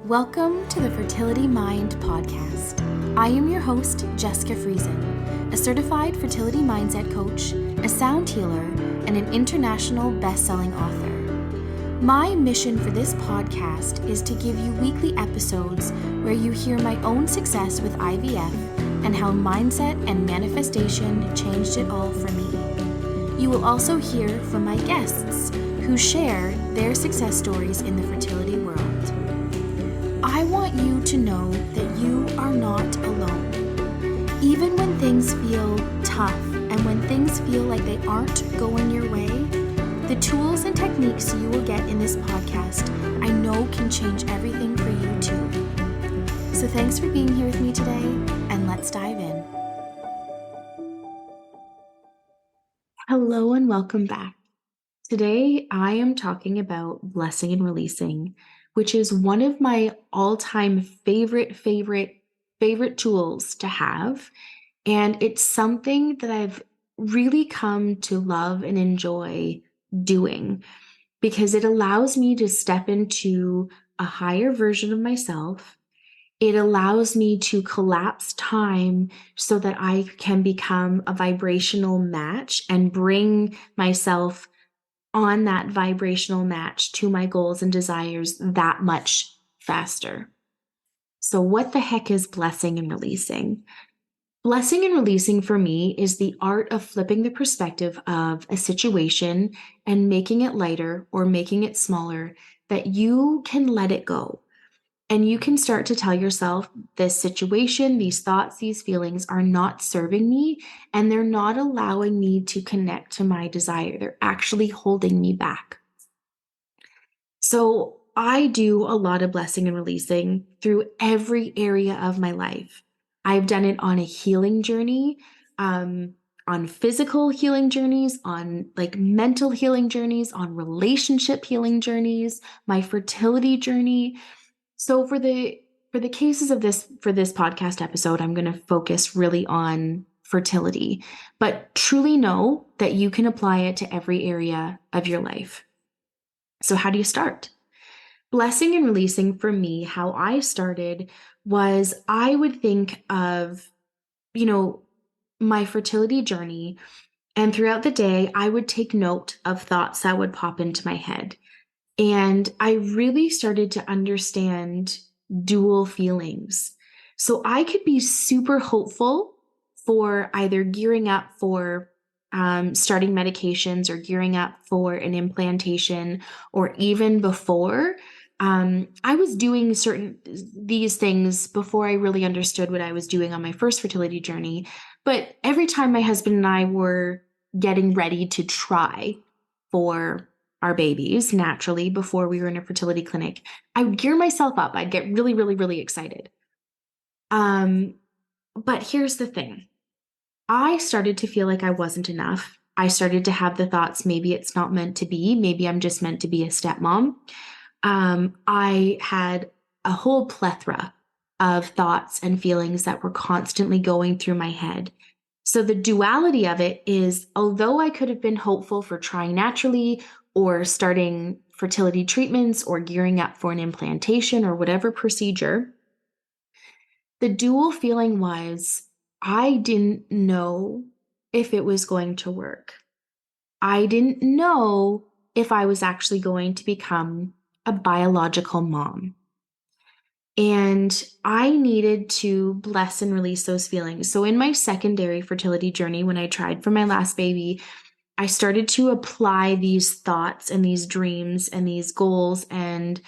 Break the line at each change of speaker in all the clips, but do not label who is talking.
Welcome to the Fertility Mind podcast. I am your host, Jessica Friesen, a certified fertility mindset coach, a sound healer, and an international best-selling author. My mission for this podcast is to give you weekly episodes where you hear my own success with IVF and how mindset and manifestation changed it all for me. You will also hear from my guests who share their success stories in the fertility world. I want you to know that you are not alone. Even when things feel tough and when things feel like they aren't going your way, the tools and techniques you will get in this podcast, I know can change everything for you too. So thanks for being here with me today, and let's dive in. Hello and welcome back. Today, I am talking about blessing and releasing, which is one of my all-time favorite tools to have. And it's something that I've really come to love and enjoy doing because it allows me to step into a higher version of myself. It allows me to collapse time so that I can become a vibrational match and bring myself on that vibrational match to my goals and desires that much faster. So what the heck is blessing and releasing? Blessing and releasing for me is the art of flipping the perspective of a situation and making it lighter or making it smaller, that you can let it go. And you can start to tell yourself, this situation, these thoughts, these feelings are not serving me, and they're not allowing me to connect to my desire. They're actually holding me back. So I do a lot of blessing and releasing through every area of my life. I've done it on a healing journey, on physical healing journeys, on mental healing journeys, on relationship healing journeys, my fertility journey. So for the cases of this podcast episode, I'm going to focus really on fertility, but truly know that you can apply it to every area of your life. So how do you start? Blessing and releasing for me, how I started was I would think of, my fertility journey, and throughout the day, I would take note of thoughts that would pop into my head. And I really started to understand dual feelings. So I could be super hopeful for either gearing up for starting medications or gearing up for an implantation, or even before. I was doing these things before I really understood what I was doing on my first fertility journey. But every time my husband and I were getting ready to try for our babies naturally before we were in a fertility clinic, I would gear myself up. I'd get really, really, really excited. But here's the thing. I started to feel like I wasn't enough. I started to have the thoughts, maybe it's not meant to be. Maybe I'm just meant to be a stepmom. I had a whole plethora of thoughts and feelings that were constantly going through my head. So the duality of it is, although I could have been hopeful for trying naturally or starting fertility treatments or gearing up for an implantation or whatever procedure, the dual feeling was I didn't know if it was going to work. I didn't know if I was actually going to become a biological mom. And I needed to bless and release those feelings. So in my secondary fertility journey, when I tried for my last baby, I started to apply these thoughts and these dreams and these goals and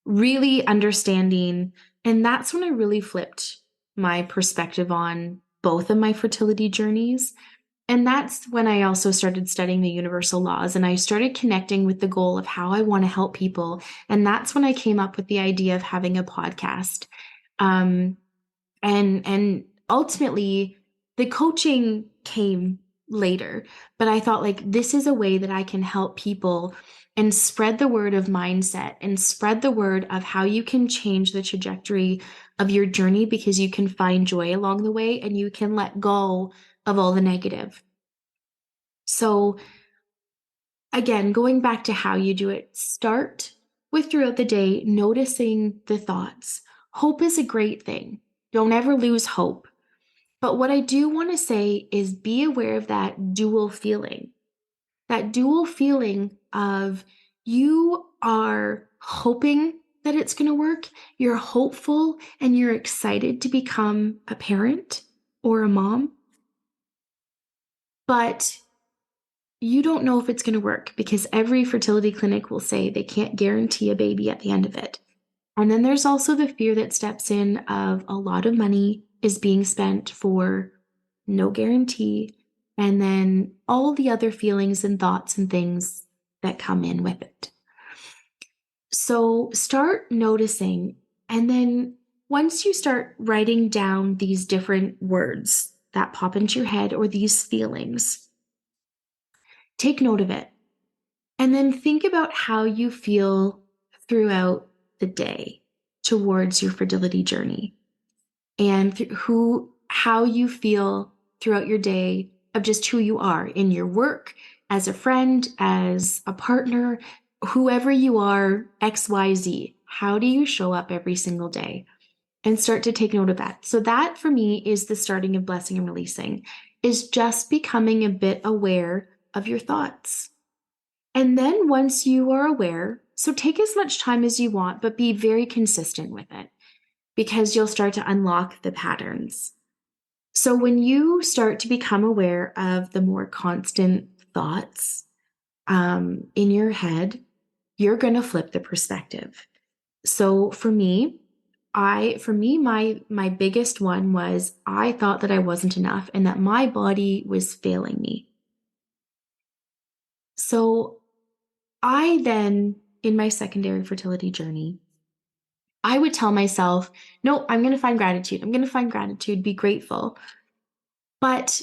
really understanding. And that's when I really flipped my perspective on both of my fertility journeys. And that's when I also started studying the universal laws, and I started connecting with the goal of how I want to help people. And that's when I came up with the idea of having a podcast. And ultimately the coaching came later, but I thought this is a way that I can help people and spread the word of mindset and spread the word of how you can change the trajectory of your journey, because you can find joy along the way and you can let go of all the negative. So again, going back to how you do it, start with throughout the day, noticing the thoughts. Hope is a great thing. Don't ever lose hope. But what I do want to say is be aware of that dual feeling of you are hoping that it's going to work, you're hopeful, and you're excited to become a parent or a mom, but you don't know if it's going to work because every fertility clinic will say they can't guarantee a baby at the end of it. And then there's also the fear that steps in of a lot of money is being spent for no guarantee, and then all the other feelings and thoughts and things that come in with it. So start noticing, and then once you start writing down these different words that pop into your head or these feelings, take note of it. And then think about how you feel throughout the day towards your fertility journey and how you feel throughout your day of just who you are in your work, as a friend, as a partner, whoever you are, XYZ. How do you show up every single day? And start to take note of that. So that for me is the starting of blessing and releasing, is just becoming a bit aware of your thoughts. And then once you are aware, so take as much time as you want, but be very consistent with it because you'll start to unlock the patterns. So when you start to become aware of the more constant thoughts in your head, you're going to flip the perspective. So for me, my biggest one was I thought that I wasn't enough and that my body was failing me. So I then, in my secondary fertility journey, I would tell myself, no, I'm going to find gratitude. I'm going to find gratitude, be grateful. But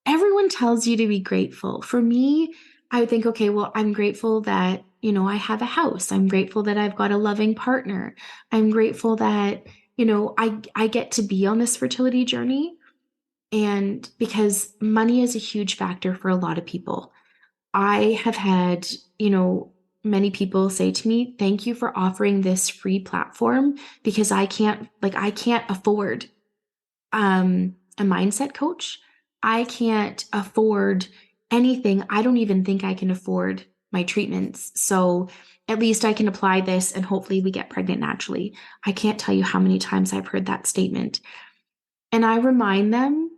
everyone tells you to be grateful. For me, I would think, okay, well, I'm grateful that, I have a house. I'm grateful that I've got a loving partner. I'm grateful that, I get to be on this fertility journey. And because money is a huge factor for a lot of people. I have had, many people say to me, thank you for offering this free platform because I can't afford a mindset coach. I can't afford anything. I don't even think I can afford my treatments. So at least I can apply this and hopefully we get pregnant naturally. I can't tell you how many times I've heard that statement. And I remind them,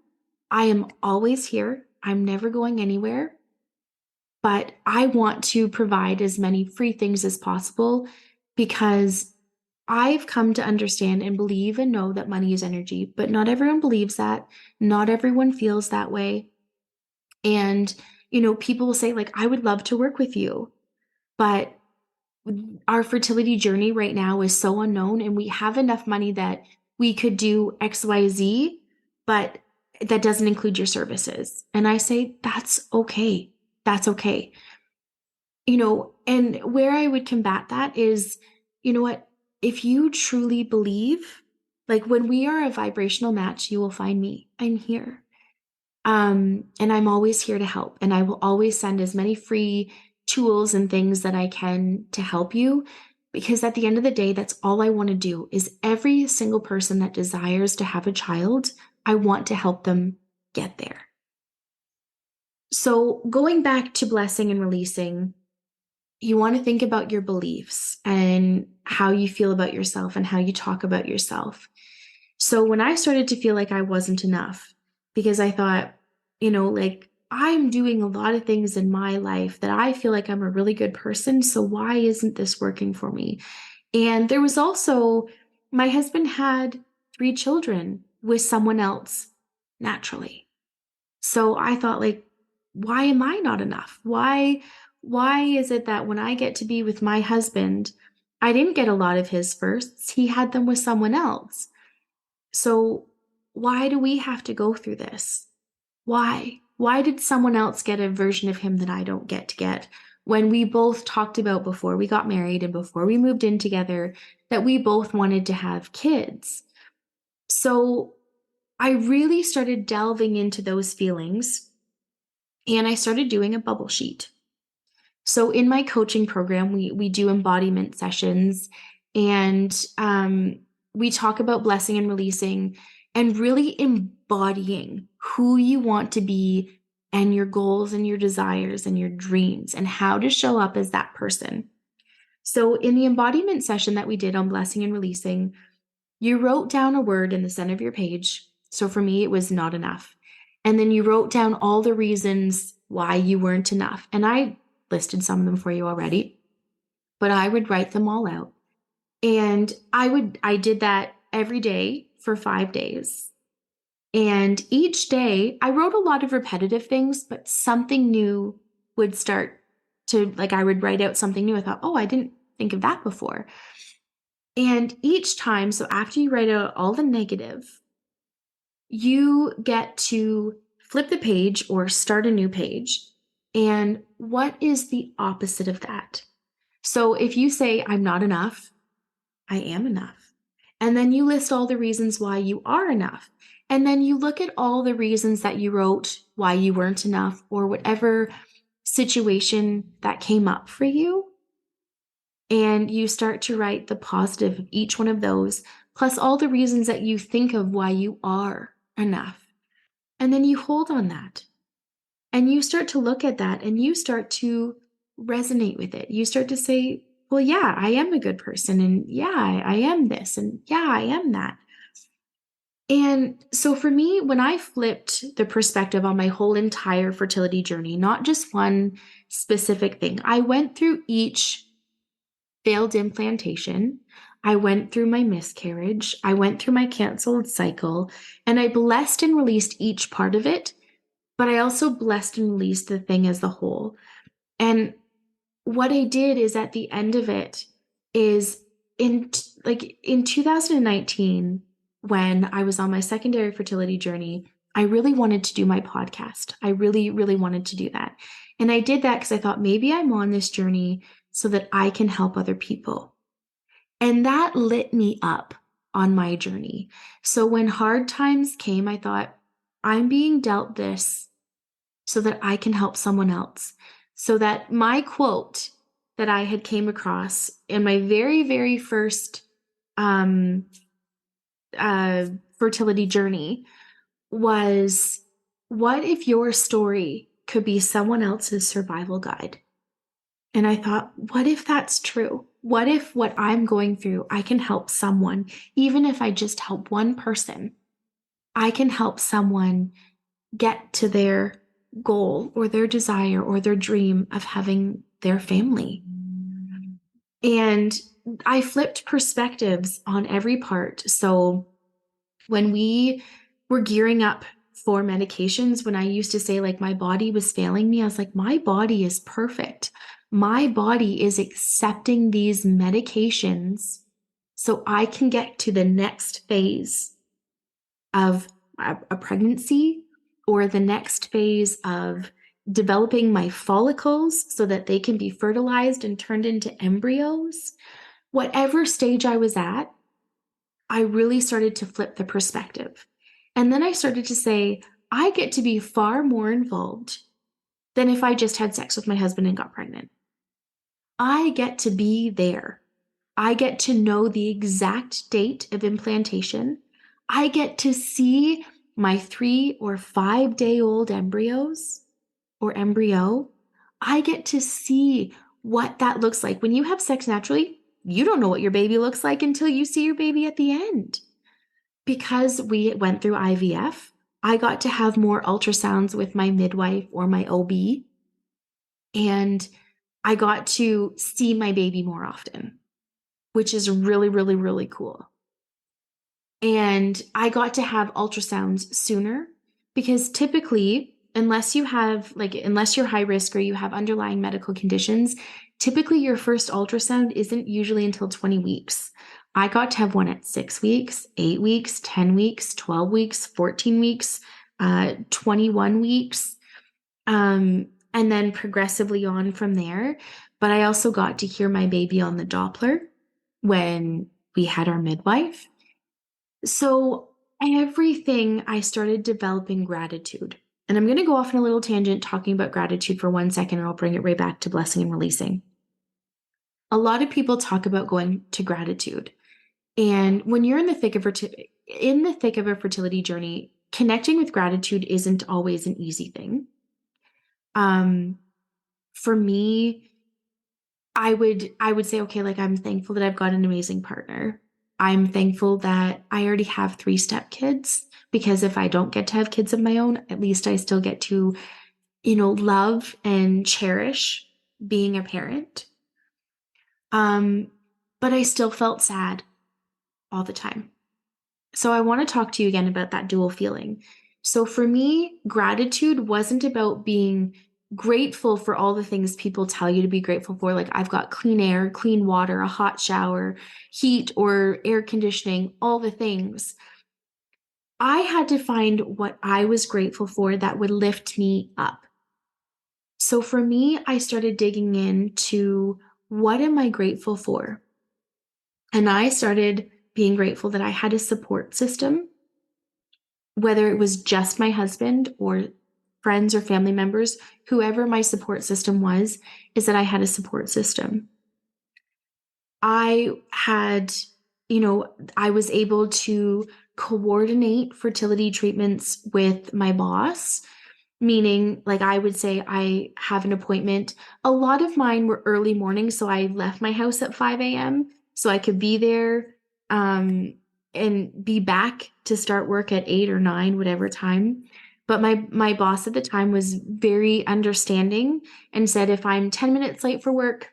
I am always here. I'm never going anywhere. But I want to provide as many free things as possible because I've come to understand and believe and know that money is energy, but not everyone believes that. Not everyone feels that way. And, people will say, like, I would love to work with you, but our fertility journey right now is so unknown and we have enough money that we could do XYZ, but that doesn't include your services. And I say, that's okay. That's okay. And where I would combat that is, you know what? If you truly believe, like when we are a vibrational match, you will find me. I'm here. And I'm always here to help. And I will always send as many free tools and things that I can to help you. Because at the end of the day, that's all I want to do is every single person that desires to have a child, I want to help them get there. So going back to blessing and releasing, you want to think about your beliefs and how you feel about yourself and how you talk about yourself. So when I started to feel like I wasn't enough, because I thought, like I'm doing a lot of things in my life that I feel like I'm a really good person. So why isn't this working for me? And there was also, my husband had 3 children with someone else naturally. So I thought like, why am I not enough? Why is it that when I get to be with my husband, I didn't get a lot of his firsts. He had them with someone else. So why do we have to go through this? Why? Why did someone else get a version of him that I don't get to get? When we both talked about before we got married and before we moved in together that we both wanted to have kids. So I really started delving into those feelings and I started doing a bubble sheet. So in my coaching program, we do embodiment sessions, and we talk about blessing and releasing and really embodying who you want to be and your goals and your desires and your dreams and how to show up as that person. So in the embodiment session that we did on blessing and releasing, you wrote down a word in the center of your page. So for me, it was not enough. And then you wrote down all the reasons why you weren't enough. And I listed some of them for you already, but I would write them all out. And I did that every day for 5 days. And each day I wrote a lot of repetitive things, but something new would start to, like, I would write out something new. I thought, oh, I didn't think of that before. And each time, so after you write out all the negative, you get to flip the page or start a new page. And what is the opposite of that? So if you say, I'm not enough, I am enough. And then you list all the reasons why you are enough. And then you look at all the reasons that you wrote why you weren't enough or whatever situation that came up for you. And you start to write the positive of each one of those, plus all the reasons that you think of why you are enough. And then you hold on that. And you start to look at that and you start to resonate with it. You start to say, well, yeah, I am a good person. And yeah, I am this. And yeah, I am that. And so for me, when I flipped the perspective on my whole entire fertility journey, not just one specific thing, I went through each failed implantation. I went through my miscarriage. I went through my canceled cycle, and I blessed and released each part of it, but I also blessed and released the thing as the whole. And what I did is at the end of it is in 2019, when I was on my secondary fertility journey, I really wanted to do my podcast. I really, really wanted to do that. And I did that because I thought maybe I'm on this journey so that I can help other people. And that lit me up on my journey. So when hard times came, I thought, I'm being dealt this so that I can help someone else. So that my quote that I had came across in my very, very first um, fertility journey was, what if your story could be someone else's survival guide? And I thought, what if that's true? What if what I'm going through, I can help someone, even if I just help one person, I can help someone get to their goal or their desire or their dream of having their family. And I flipped perspectives on every part. So when we were gearing up for medications, when I used to say, like, my body was failing me, I was like, my body is perfect. My body is accepting these medications so I can get to the next phase of a pregnancy or the next phase of developing my follicles so that they can be fertilized and turned into embryos. Whatever stage I was at, I really started to flip the perspective. And then I started to say, I get to be far more involved than if I just had sex with my husband and got pregnant. I get to be there. I get to know the exact date of implantation. I get to see my 3 or 5-day-old embryos or embryo. I get to see what that looks like. When you have sex naturally, you don't know what your baby looks like until you see your baby at the end. Because we went through IVF, I got to have more ultrasounds with my midwife or my OB, and I got to see my baby more often, which is really, really, really cool. And I got to have ultrasounds sooner because typically, unless you're high risk or you have underlying medical conditions, typically your first ultrasound isn't usually until 20 weeks. I got to have one at 6 weeks, 8 weeks, 10 weeks, 12 weeks, 14 weeks, 21 weeks, and then progressively on from there. But I also got to hear my baby on the Doppler when we had our midwife. So everything, I started developing gratitude. And I'm going to go off on a little tangent talking about gratitude for 1 second, and I'll bring it right back to blessing and releasing. A lot of people talk about going to gratitude. And when you're in the thick of a fertility journey, connecting with gratitude isn't always an easy thing. For me, I would say, okay, like I'm thankful that I've got an amazing partner. I'm thankful that I already have 3 step kids, because if I don't get to have kids of my own, at least I still get to, love and cherish being a parent. Um, but I still felt sad all the time. So I want to talk to you again about that dual feeling. So for me, gratitude wasn't about being grateful for all the things people tell you to be grateful for. Like I've got clean air, clean water, a hot shower, heat or air conditioning, all the things. I had to find what I was grateful for that would lift me up. So for me, I started digging into what am I grateful for? And I started being grateful that I had a support system, whether it was just my husband or friends or family members, whoever my support system was, is that I had a support system. I had, I was able to coordinate fertility treatments with my boss, meaning like I would say I have an appointment. A lot of mine were early mornings, so I left my house at 5 a.m. so I could be there and be back to start work at 8 or 9, whatever time. But my boss at the time was very understanding and said if I'm 10 minutes late for work,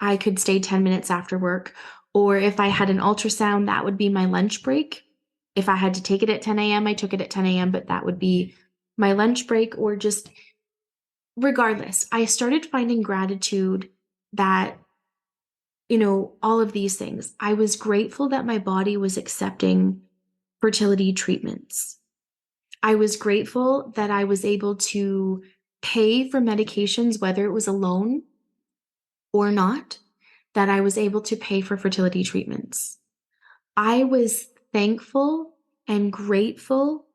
I could stay 10 minutes after work. Or if I had an ultrasound, that would be my lunch break. If I had to take it at 10 a.m., I took it at 10 a.m., but that would be my lunch break. Or just regardless, I started finding gratitude that, all of these things. I was grateful that my body was accepting fertility treatments. I was grateful that I was able to pay for medications, whether it was a loan or not, that I was able to pay for fertility treatments. I was thankful and grateful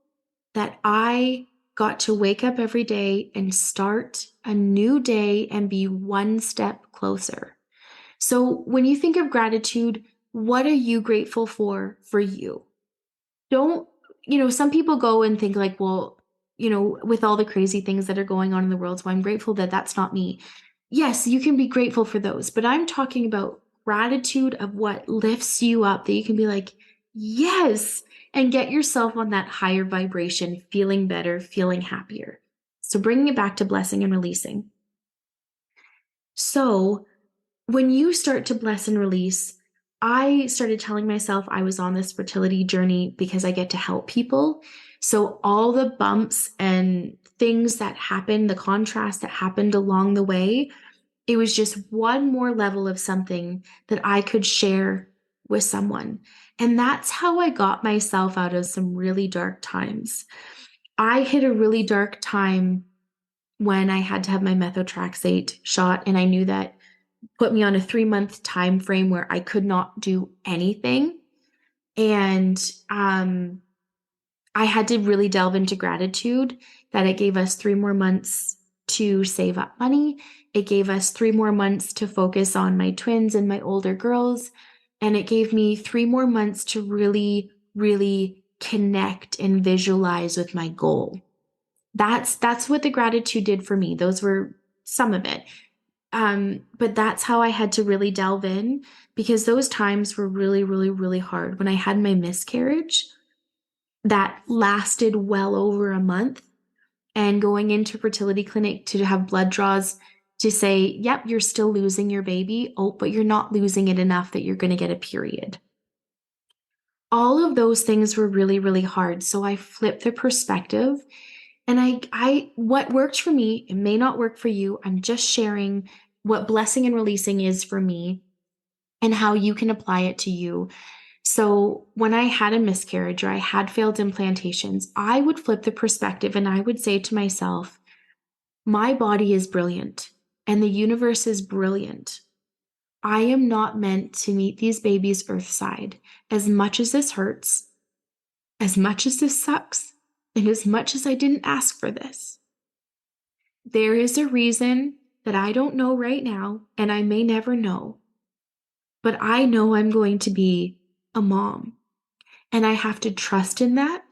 that I got to wake up every day and start a new day and be 1 step closer. So when you think of gratitude, what are you grateful for you? Don't, some people go and think like, well, with all the crazy things that are going on in the world, so I'm grateful that that's not me. Yes, you can be grateful for those, but I'm talking about gratitude of what lifts you up, that you can be like, yes, and get yourself on that higher vibration, feeling better, feeling happier. So bringing it back to blessing and releasing. So when you start to bless and release, I started telling myself I was on this fertility journey because I get to help people. So all the bumps and things that happened, the contrast that happened along the way, it was just one more level of something that I could share with someone. And that's how I got myself out of some really dark times. I hit a really dark time when I had to have my methotrexate shot, and I knew that put me on a 3-month time frame where I could not do anything. And I had to really delve into gratitude that it gave us 3 more months to save up money. It gave us 3 more months to focus on my twins and my older girls. And it gave me 3 more months to really, really connect and visualize with my goal. That's what the gratitude did for me. Those were some of it. But that's how I had to really delve in, because those times were really, really, really hard. When I had my miscarriage, that lasted well over a month, and going into fertility clinic to have blood draws to say, yep, you're still losing your baby. Oh, but you're not losing it enough that you're going to get a period. All of those things were really, really hard. So I flipped the perspective, and what worked for me, it may not work for you. I'm just sharing what blessing and releasing is for me and how you can apply it to you. So when I had a miscarriage or I had failed implantations, I would flip the perspective and I would say to myself, my body is brilliant and the universe is brilliant. I am not meant to meet these babies earthside. As much as this hurts, as much as this sucks, and as much as I didn't ask for this, There is a reason that I don't know right now, and I may never know, but I know I'm going to be a mom. And I have to trust in that.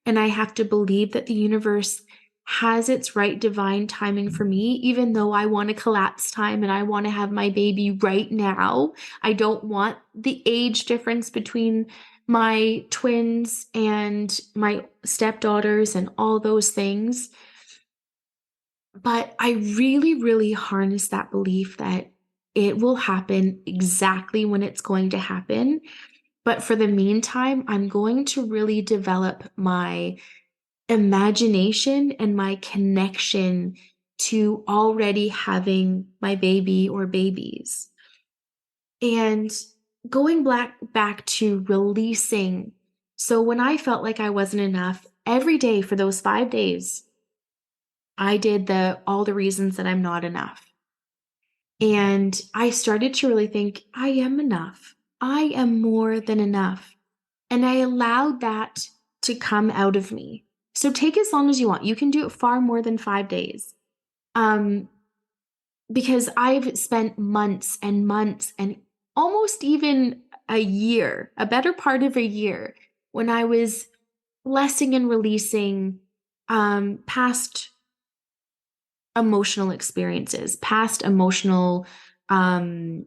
And I have to believe that the universe has its right divine timing for me, even though I want to collapse time and I want to have my baby right now. I don't want the age difference between my twins and my stepdaughters and all those things. But I really, really harness that belief that it will happen exactly when it's going to happen. But for the meantime, I'm going to really develop my imagination and my connection to already having my baby or babies. And going back to releasing. So when I felt like I wasn't enough, every day for those 5 days, I did all the reasons that I'm not enough. And I started to really think, I am enough. I am more than enough. And I allowed that to come out of me. So take as long as you want. You can do it far more than 5 days. Um, because I've spent months and months and almost even a year, a better part of a year, when I was blessing and releasing past emotional experiences, past emotional um,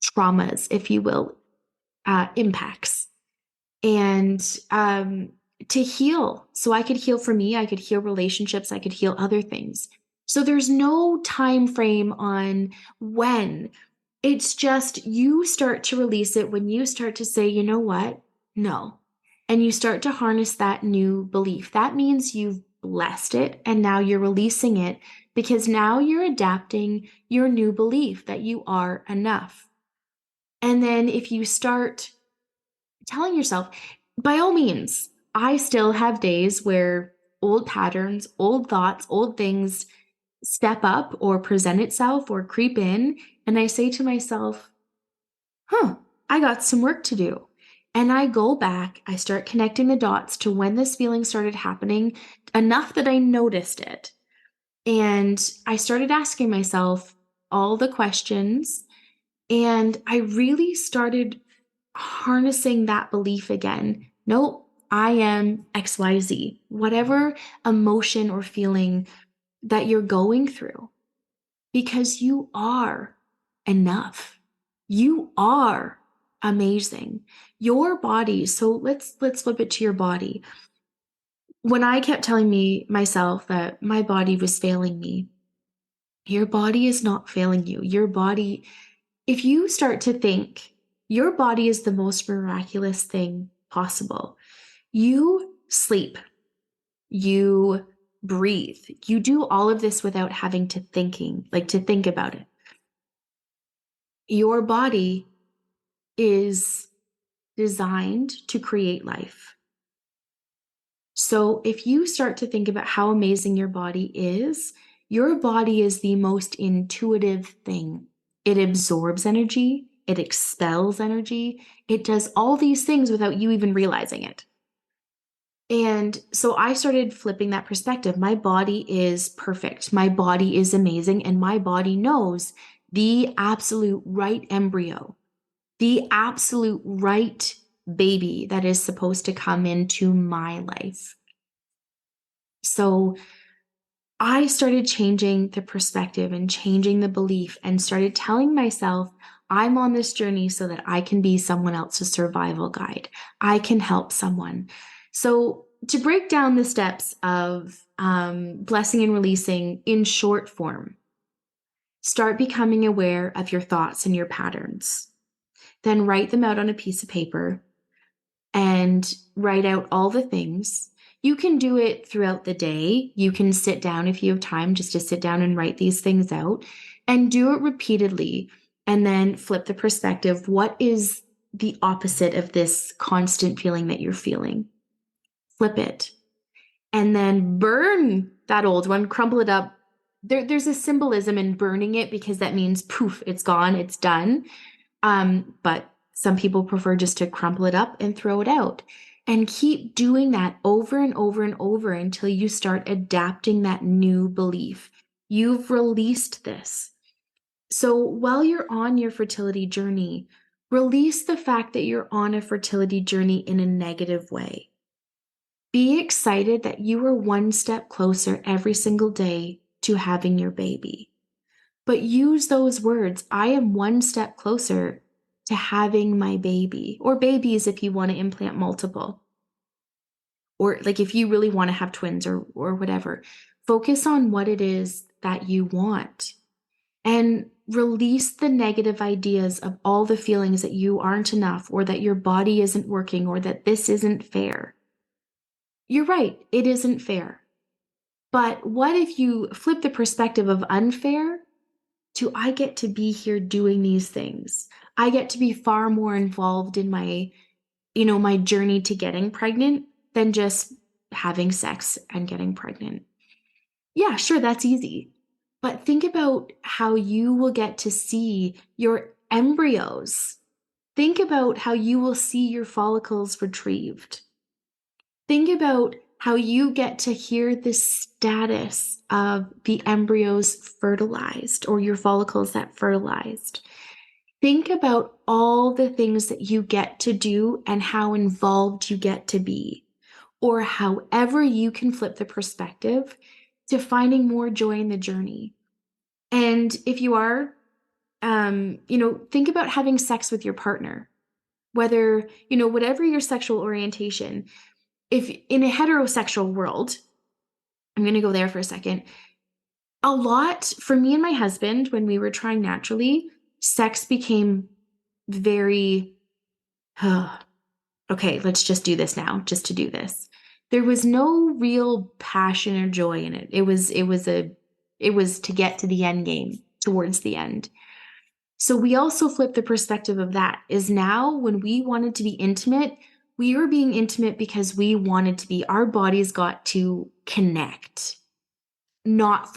traumas, if you will, impacts. And to heal. So I could heal for me, I could heal relationships, I could heal other things. So there's no time frame on when. It's just you start to release it when you start to say, you know what? No. And you start to harness that new belief. That means you've blessed it and now you're releasing it because now you're adapting your new belief that you are enough. And then if you start telling yourself, by all means, I still have days where old patterns, old thoughts, old things step up or present itself or creep in. And I say to myself, I got some work to do. And I go back, I start connecting the dots to when this feeling started happening enough that I noticed it. And I started asking myself all the questions. And I really started harnessing that belief again. Nope, I am XYZ, whatever emotion or feeling that you're going through, because you are enough. You are amazing. Your body, so let's flip it to your body. When I kept telling myself that my body was failing me, your body is not failing you. Your body, if you start to think your body is the most miraculous thing possible, you sleep, you breathe, you do all of this without having to think about it. Your body is designed to create life. So if you start to think about how amazing your body is the most intuitive thing. It absorbs energy, it expels energy, it does all these things without you even realizing it. And so I started flipping that perspective. My body is perfect. My body is amazing. And my body knows the absolute right embryo, the absolute right baby that is supposed to come into my life. So I started changing the perspective and changing the belief and started telling myself, I'm on this journey so that I can be someone else's survival guide. I can help someone. So, to break down the steps of blessing and releasing in short form, start becoming aware of your thoughts and your patterns. Then write them out on a piece of paper and write out all the things. You can do it throughout the day. You can sit down if you have time just to sit down and write these things out and do it repeatedly. And then flip the perspective. What is the opposite of this constant feeling that you're feeling? Flip it. And then burn that old one, crumple it up. There's a symbolism in burning it because that means poof, it's gone, it's done. But some people prefer just to crumple it up and throw it out. And keep doing that over and over and over until you start adapting that new belief. You've released this. So while you're on your fertility journey, release the fact that you're on a fertility journey in a negative way. Be excited that you are one step closer every single day to having your baby. But use those words, I am one step closer to having my baby, or babies if you want to implant multiple. Or like if you really want to have twins or whatever. Focus on what it is that you want and release the negative ideas of all the feelings that you aren't enough or that your body isn't working or that this isn't fair. You're right, it isn't fair. But what if you flip the perspective of unfair to I get to be here doing these things? I get to be far more involved in my journey to getting pregnant than just having sex and getting pregnant. Yeah, sure, that's easy. But think about how you will get to see your embryos. Think about how you will see your follicles retrieved. Think about how you get to hear the status of the embryos fertilized or your follicles that fertilized. Think about all the things that you get to do and how involved you get to be, or however you can flip the perspective to finding more joy in the journey. And if you are, think about having sex with your partner, whether, whatever your sexual orientation. If in a heterosexual world, I'm going to go there for a second. A lot for me and my husband, when we were trying naturally, sex became very, okay, let's just do this now, just to do this. There was no real passion or joy in it. It was to get to the end game, towards the end. So we also flipped the perspective of that. Is now when we wanted to be intimate, we were being intimate because we wanted to be. Our bodies got to connect, not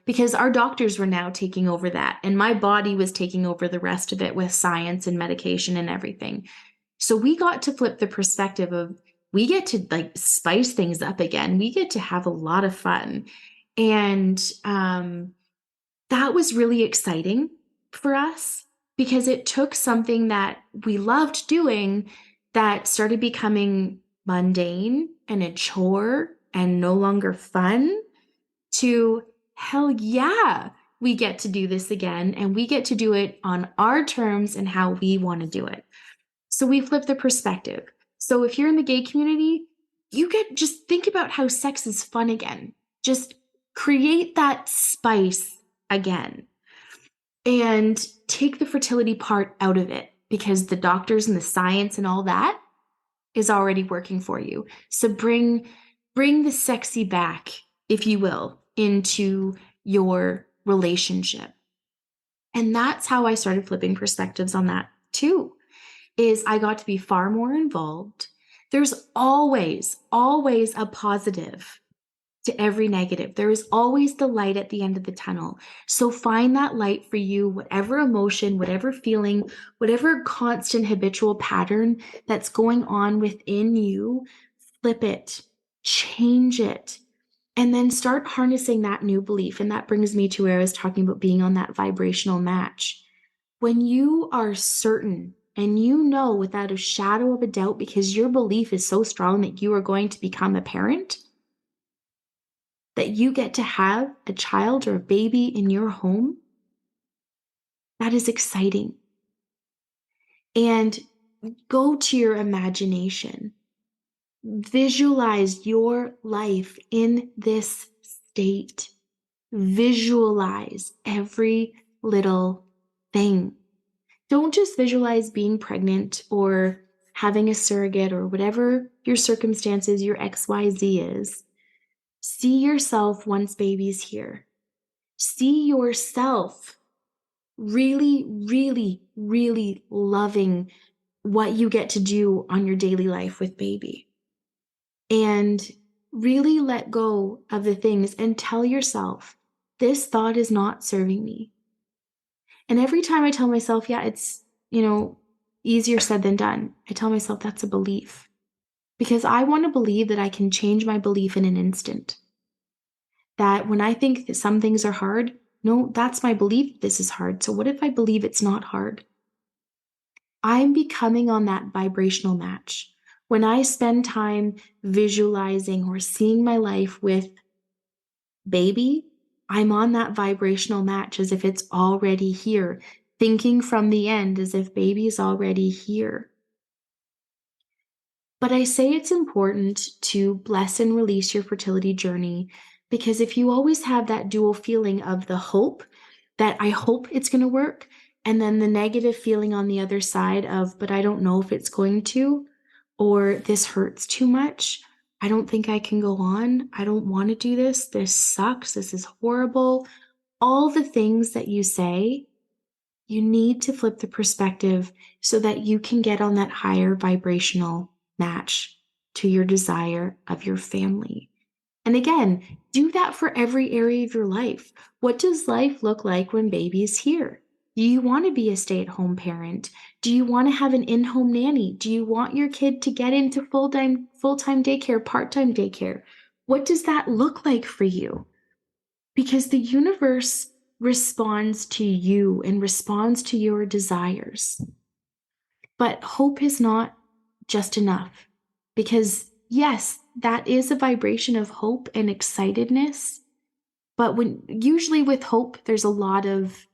because our doctors were now taking over that, and my body was taking over the rest of it with science and medication and everything. So we got to flip the perspective of we get to like spice things up again. We get to have a lot of fun. And that was really exciting for us because it took something that we loved doing that started becoming mundane and a chore and no longer fun to hell yeah, we get to do this again and we get to do it on our terms and how we want to do it. So we flip the perspective. So if you're in the gay community, just think about how sex is fun again. Just create that spice again and take the fertility part out of it because the doctors and the science and all that is already working for you. So bring the sexy back, if you will, into your relationship. And that's how I started flipping perspectives on that too. Is I got to be far more involved. There's always a positive to every negative. There is always the light at the end of the tunnel. So find that light for you, whatever emotion, whatever feeling, whatever constant habitual pattern that's going on within you, flip it, change it, and then start harnessing that new belief. And that brings me to where I was talking about being on that vibrational match. When you are certain and you know without a shadow of a doubt, because your belief is so strong that you are going to become a parent, that you get to have a child or a baby in your home, that is exciting. And go to your imagination. Visualize your life in this state. Visualize every little thing. Don't just visualize being pregnant or having a surrogate or whatever your circumstances, your XYZ is. See yourself once baby's here. See yourself really, really, really loving what you get to do on your daily life with baby. And really let go of the things and tell yourself, this thought is not serving me. And every time I tell myself, yeah, it's, easier said than done, I tell myself that's a belief. Because I want to believe that I can change my belief in an instant. That when I think that some things are hard, no, that's my belief this is hard. So what if I believe it's not hard? I'm becoming on that vibrational match. When I spend time visualizing or seeing my life with baby, I'm on that vibrational match as if it's already here, thinking from the end as if baby is already here. But I say it's important to bless and release your fertility journey because if you always have that dual feeling of the hope that I hope it's going to work, and then the negative feeling on the other side of, but I don't know if it's going to, or this hurts too much. I don't think I can go on. I don't want to do this. This sucks. This is horrible. All the things that you say, you need to flip the perspective so that you can get on that higher vibrational match to your desire of your family. And again, do that for every area of your life. What does life look like when baby's here? Do you want to be a stay-at-home parent? Do you want to have an in-home nanny? Do you want your kid to get into full-time daycare, part-time daycare? What does that look like for you? Because the universe responds to you and responds to your desires. But hope is not just enough. Because, yes, that is a vibration of hope and excitedness. But usually with hope, there's a lot of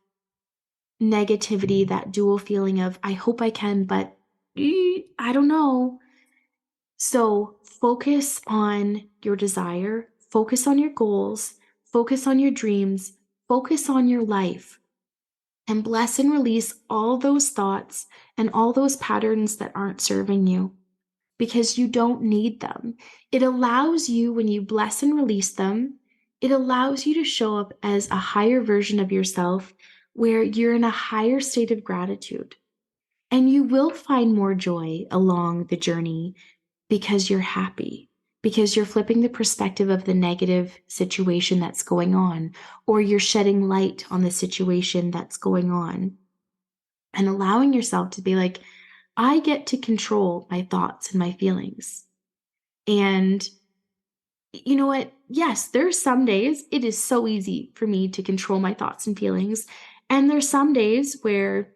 negativity, that dual feeling of, I hope I can, but I don't know. So focus on your desire, focus on your goals, focus on your dreams, focus on your life, and bless and release all those thoughts and all those patterns that aren't serving you because you don't need them. It allows you, when you bless and release them, it allows you to show up as a higher version of yourself where you're in a higher state of gratitude. And you will find more joy along the journey because you're happy, because you're flipping the perspective of the negative situation that's going on, or you're shedding light on the situation that's going on and allowing yourself to be like, I get to control my thoughts and my feelings. And you know what? Yes, there's some days it is so easy for me to control my thoughts and feelings. And there's some days where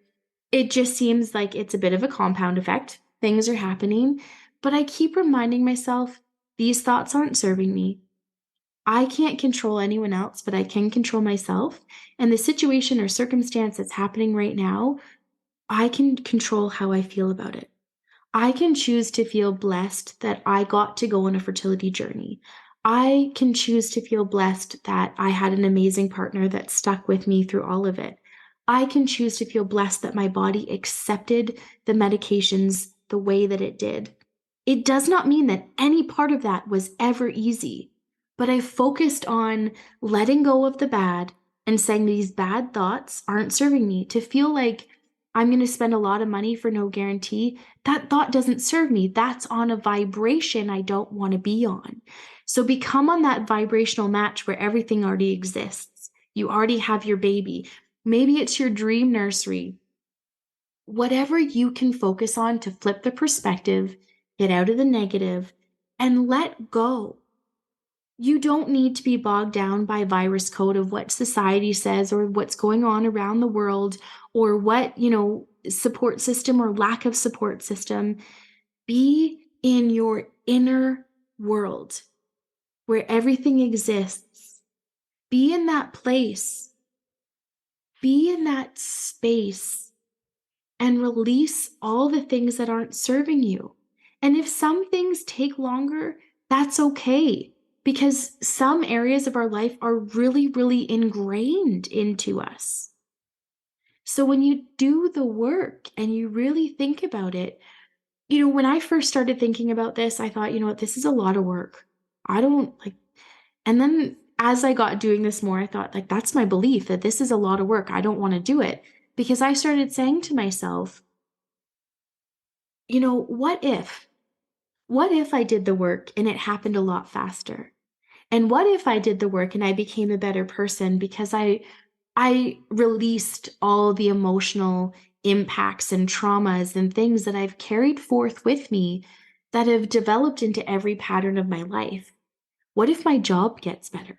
it just seems like it's a bit of a compound effect. Things are happening, but I keep reminding myself these thoughts aren't serving me. I can't control anyone else, but I can control myself. And the situation or circumstance that's happening right now, I can control how I feel about it. I can choose to feel blessed that I got to go on a fertility journey. I can choose to feel blessed that I had an amazing partner that stuck with me through all of it. I can choose to feel blessed that my body accepted the medications the way that it did. It does not mean that any part of that was ever easy, but I focused on letting go of the bad and saying these bad thoughts aren't serving me to feel like I'm going to spend a lot of money for no guarantee. That thought doesn't serve me. That's on a vibration I don't want to be on. So become on that vibrational match where everything already exists. You already have your baby. Maybe it's your dream nursery. Whatever you can focus on to flip the perspective, get out of the negative, and let go. You don't need to be bogged down by virus code of what society says or what's going on around the world or what, support system or lack of support system. Be in your inner world where everything exists. Be in that place. Be in that space and release all the things that aren't serving you. And if some things take longer, that's okay. Because some areas of our life are really, really ingrained into us. So when you do the work and you really think about it, when I first started thinking about this, I thought, this is a lot of work. I don't like, and then as I got doing this more, I thought, like, that's my belief that this is a lot of work. I don't want to do it because I started saying to myself, what if? What if I did the work and it happened a lot faster? And what if I did the work and I became a better person because I released all the emotional impacts and traumas and things that I've carried forth with me that have developed into every pattern of my life? What if my job gets better?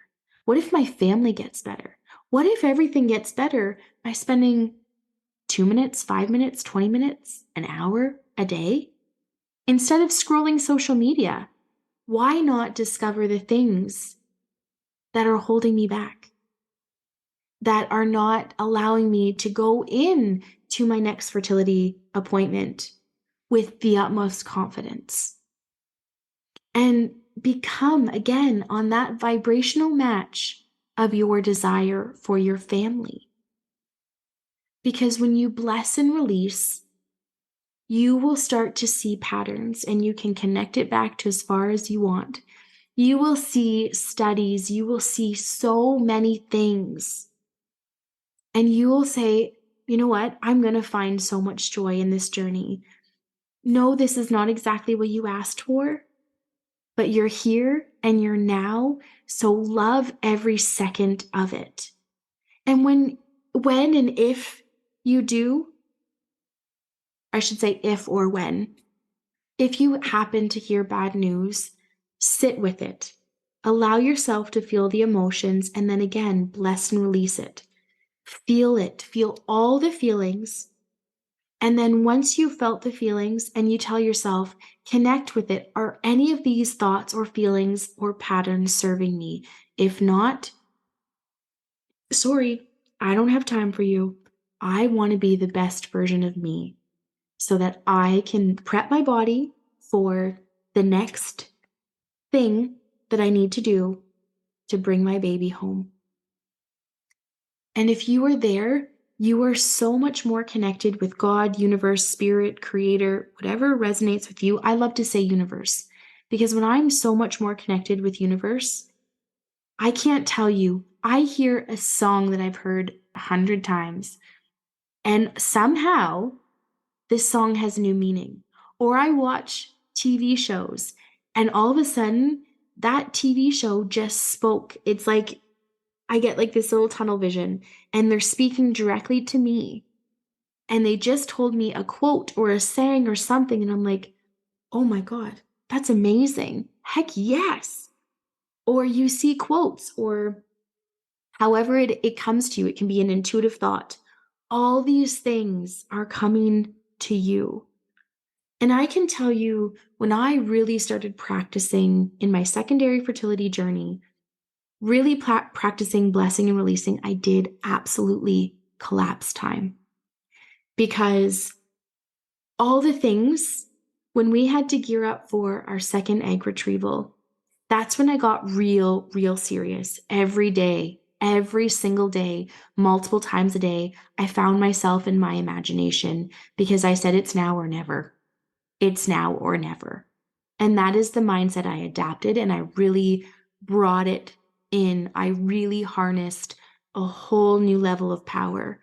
What if my family gets better? What if everything gets better by spending 2 minutes, 5 minutes, 20 minutes, an hour, a day? Instead of scrolling social media, why not discover the things that are holding me back, that are not allowing me to go in to my next fertility appointment with the utmost confidence and become again on that vibrational match of your desire for your family? Because when you bless and release, you will start to see patterns and you can connect it back to as far as you want. You will see studies, you will see so many things, and you will say, you know what? I'm going to find so much joy in this journey. No, this is not exactly what you asked for, but you're here and you're now. So love every second of it. And when and if you do, I should say if or when, if you happen to hear bad news, sit with it. Allow yourself to feel the emotions and then again, bless and release it. Feel it. Feel all the feelings. And then once you've felt the feelings and you tell yourself, connect with it. Are any of these thoughts or feelings or patterns serving me? If not, sorry, I don't have time for you. I want to be the best version of me so that I can prep my body for the next thing that I need to do to bring my baby home. And if you are there, you are so much more connected with God, universe, spirit, creator, whatever resonates with you. I love to say universe because when I'm so much more connected with universe, I can't tell you. I hear a song that I've heard 100 times and somehow this song has new meaning. Or I watch TV shows and all of a sudden that TV show just spoke. It's like I get like this little tunnel vision and they're speaking directly to me. And they just told me a quote or a saying or something. And I'm like, oh my God, that's amazing. Heck yes. Or you see quotes or however it comes to you. It can be an intuitive thought. All these things are coming to you. And I can tell you when I really started practicing in my secondary fertility journey, really practicing blessing and releasing, I did absolutely collapse time because all the things, when we had to gear up for our second egg retrieval, that's when I got real serious. Every day, every single day, multiple times a day, I found myself in my imagination because I said it's now or never. It's now or never. And that is the mindset I adapted and I really brought it in. I really harnessed a whole new level of power.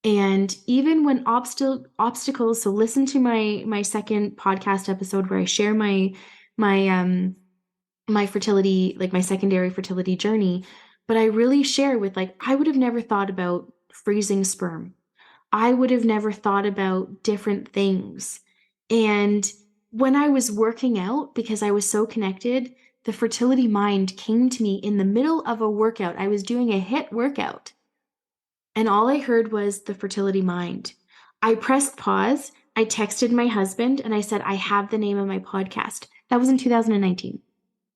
And even when obstacles, so listen to my second podcast episode where I share my my fertility, like my secondary fertility journey, but I really share with like I would have never thought about freezing sperm. I would have never thought about different things. And when I was working out, because I was so connected, the fertility mind came to me in the middle of a workout. I was doing a HIIT workout, and all I heard was the fertility mind. I pressed pause. I texted my husband and I said, I have the name of my podcast. That was in 2019.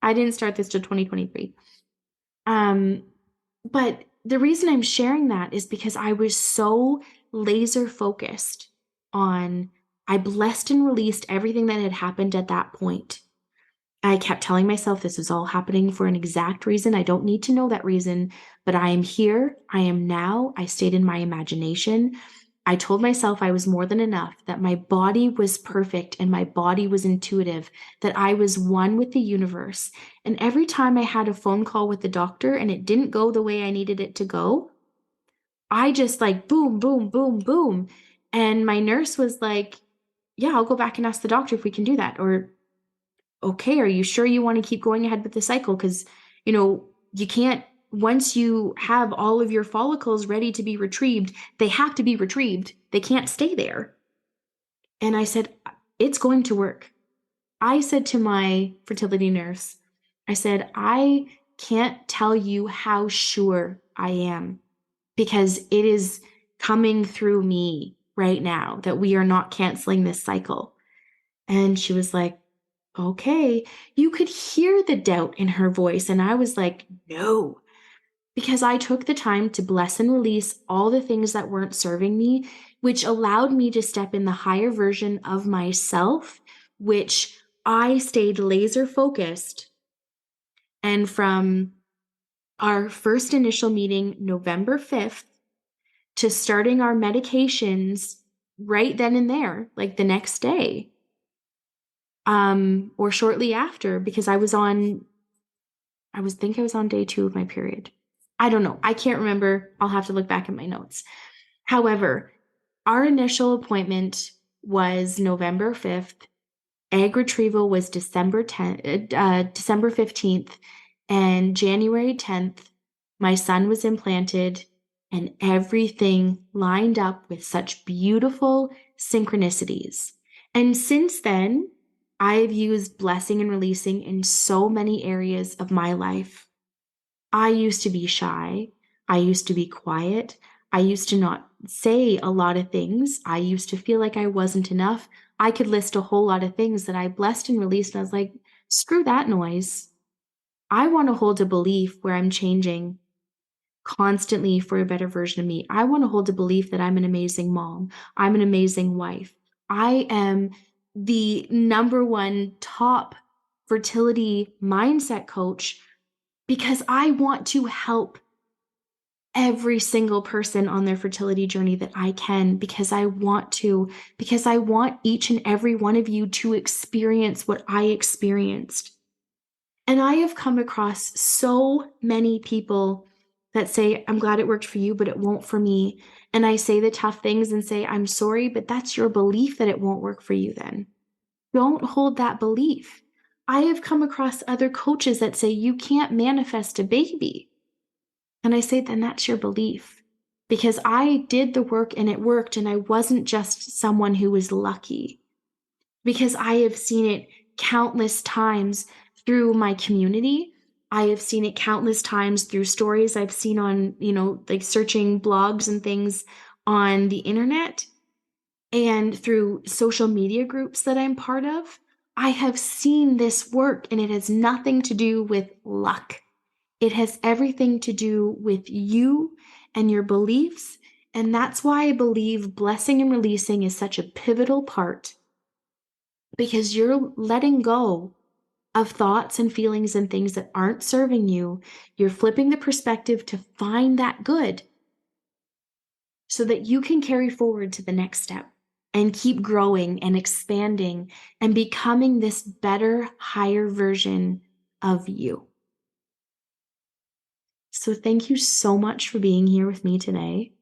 I didn't start this till 2023. But the reason I'm sharing that is because I was so laser focused on, I blessed and released everything that had happened at that point. I kept telling myself this is all happening for an exact reason. I don't need to know that reason, but I am here. I am now. I stayed in my imagination. I told myself I was more than enough, that my body was perfect and my body was intuitive, that I was one with the universe. And every time I had a phone call with the doctor and it didn't go the way I needed it to go, I just like boom, boom, boom, boom. And my nurse was like, yeah, I'll go back and ask the doctor if we can do that. Or okay, are you sure you want to keep going ahead with the cycle? Because, you can't, once you have all of your follicles ready to be retrieved, they have to be retrieved. They can't stay there. And I said, it's going to work. I said to my fertility nurse, I said, I can't tell you how sure I am, because it is coming through me right now that we are not canceling this cycle. And she was like, okay. You could hear the doubt in her voice. And I was like, no, because I took the time to bless and release all the things that weren't serving me, which allowed me to step in the higher version of myself, which I stayed laser focused. And from our first initial meeting, November 5th, to starting our medications right then and there, like the next day, or shortly after, because I think I was on day 2 of my period. I don't know. I can't remember. I'll have to look back at my notes. However, our initial appointment was November 5th. Egg retrieval was December 15th, and January 10th, my son was implanted, and everything lined up with such beautiful synchronicities. And since then, I've used blessing and releasing in so many areas of my life. I used to be shy. I used to be quiet. I used to not say a lot of things. I used to feel like I wasn't enough. I could list a whole lot of things that I blessed and released, and I was like, screw that noise. I want to hold a belief where I'm changing constantly for a better version of me. I want to hold a belief that I'm an amazing mom. I'm an amazing wife. I am the number one top fertility mindset coach, because I want to help every single person on their fertility journey that I can, because I want each and every one of you to experience what I experienced. And I have come across so many people that say, I'm glad it worked for you, but it won't for me. And I say the tough things and say, I'm sorry, but that's your belief that it won't work for you then. Don't hold that belief. I have come across other coaches that say, you can't manifest a baby. And I say, then that's your belief. Because I did the work and it worked, and I wasn't just someone who was lucky. Because I have seen it countless times through my community. I have seen it countless times through stories I've seen on, like searching blogs and things on the internet, and through social media groups that I'm part of. I have seen this work, and it has nothing to do with luck. It has everything to do with you and your beliefs. And that's why I believe blessing and releasing is such a pivotal part, because you're letting go of thoughts and feelings and things that aren't serving you. You're flipping the perspective to find that good so that you can carry forward to the next step and keep growing and expanding and becoming this better, higher version of you. So thank you so much for being here with me today.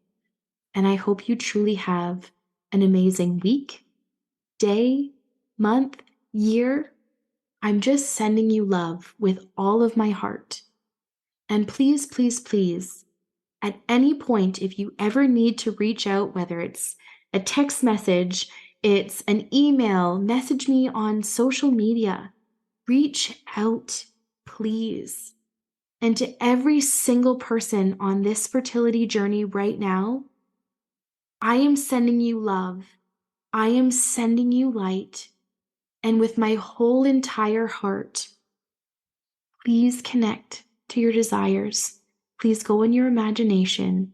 And I hope you truly have an amazing week, day, month, year. I'm just sending you love with all of my heart. And please, please, please, at any point, if you ever need to reach out, whether it's a text message, it's an email, message me on social media, reach out, please. And to every single person on this fertility journey right now, I am sending you love. I am sending you light. And with my whole entire heart, please connect to your desires. Please go in your imagination.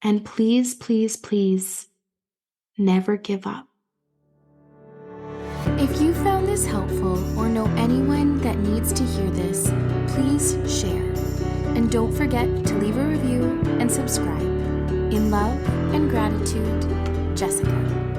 And please, please, please, never give up. If you found this helpful or know anyone that needs to hear this, please share. And don't forget to leave a review and subscribe. In love and gratitude, Jessica.